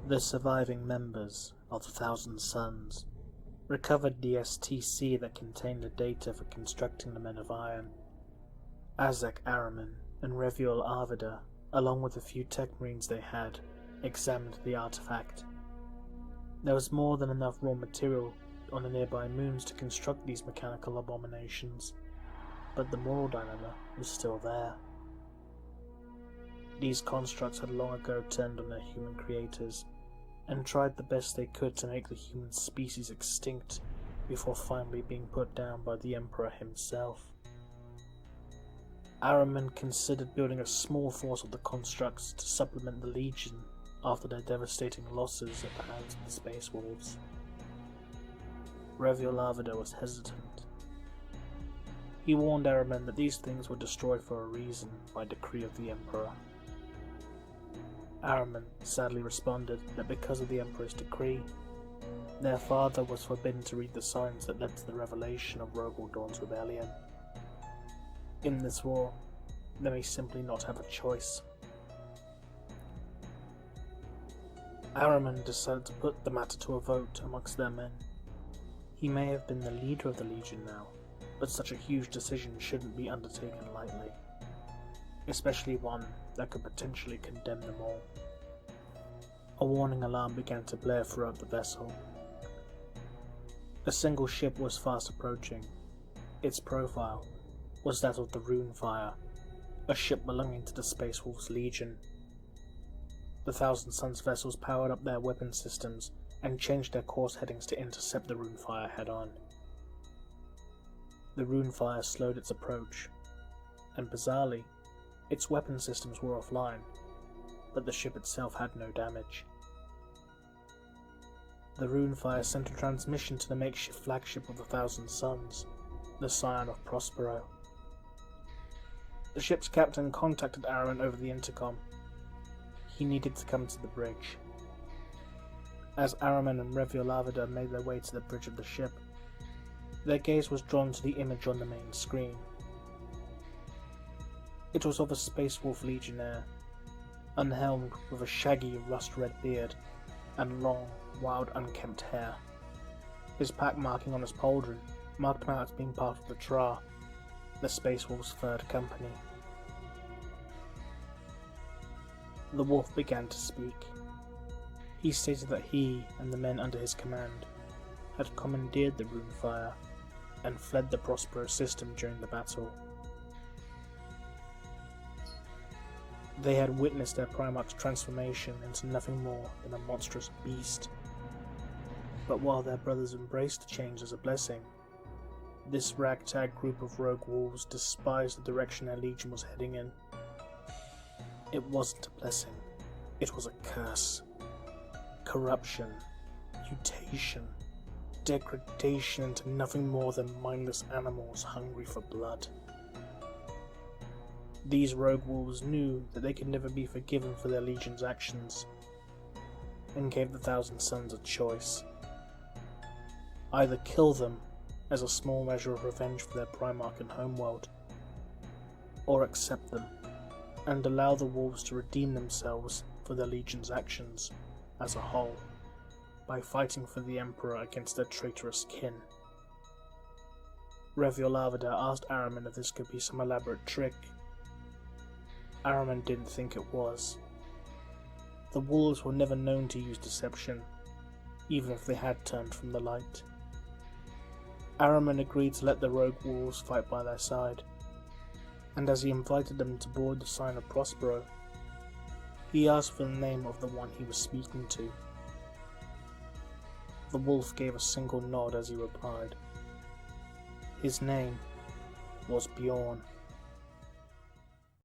The surviving members of the Thousand Sons recovered the STC that contained the data for constructing the Men of Iron. Ahriman and Reviol Arvida, along with the few tech marines they had, examined the artifact. There was more than enough raw material on the nearby moons to construct these mechanical abominations, but the moral dilemma was still there. These constructs had long ago turned on their human creators, and tried the best they could to make the human species extinct before finally being put down by the Emperor himself. Ahriman considered building a small force of the constructs to supplement the Legion after their devastating losses at the hands of the Space Wolves. Reviol Arvida was hesitant. He warned Ahriman that these things were destroyed for a reason by decree of the Emperor. Ahriman sadly responded that because of the Emperor's decree, their father was forbidden to read the signs that led to the revelation of Rogel Dawn's rebellion. In this war, they may simply not have a choice. Ahriman decided to put the matter to a vote amongst their men. He may have been the leader of the Legion now, but such a huge decision shouldn't be undertaken lightly, especially one that could potentially condemn them all. A warning alarm began to blare throughout the vessel. A single ship was fast approaching. Its profile was that of the Runefire, a ship belonging to the Space Wolves Legion. The Thousand Sons vessels powered up their weapon systems and changed their course headings to intercept the Runefire head-on. The Runefire slowed its approach, and bizarrely, its weapon systems were offline, but the ship itself had no damage. The Runefire sent a transmission to the makeshift flagship of the Thousand Sons, the Scion of Prospero. The ship's captain contacted Ahriman over the intercom. He needed to come to the bridge. As Ahriman and Reviol Arvida made their way to the bridge of the ship, their gaze was drawn to the image on the main screen. It was of a Space Wolf Legionnaire, unhelmed with a shaggy rust-red beard and long, wild, unkempt hair. His pack marking on his pauldron marked him out as being part of the Tra, the Space Wolf's third company. The wolf began to speak. He stated that he and the men under his command had commandeered the Runefire and fled the Prospero system during the battle. They had witnessed their Primarch's transformation into nothing more than a monstrous beast. But while their brothers embraced the change as a blessing, this ragtag group of rogue wolves despised the direction their legion was heading in. It wasn't a blessing, it was a curse. Corruption, mutation, degradation into nothing more than mindless animals hungry for blood. These rogue wolves knew that they could never be forgiven for their legion's actions, and gave the Thousand Sons a choice. Either kill them as a small measure of revenge for their Primarch and homeworld, or accept them and allow the wolves to redeem themselves for their legion's actions as a whole by fighting for the Emperor against their traitorous kin. Reviol Arvida asked Ahriman if this could be some elaborate trick. Ahriman didn't think it was. The wolves were never known to use deception, even if they had turned from the light. Ahriman agreed to let the rogue wolves fight by their side, and as he invited them to board the Scion of Prospero, he asked for the name of the one he was speaking to. The wolf gave a single nod as he replied. His name was Bjorn.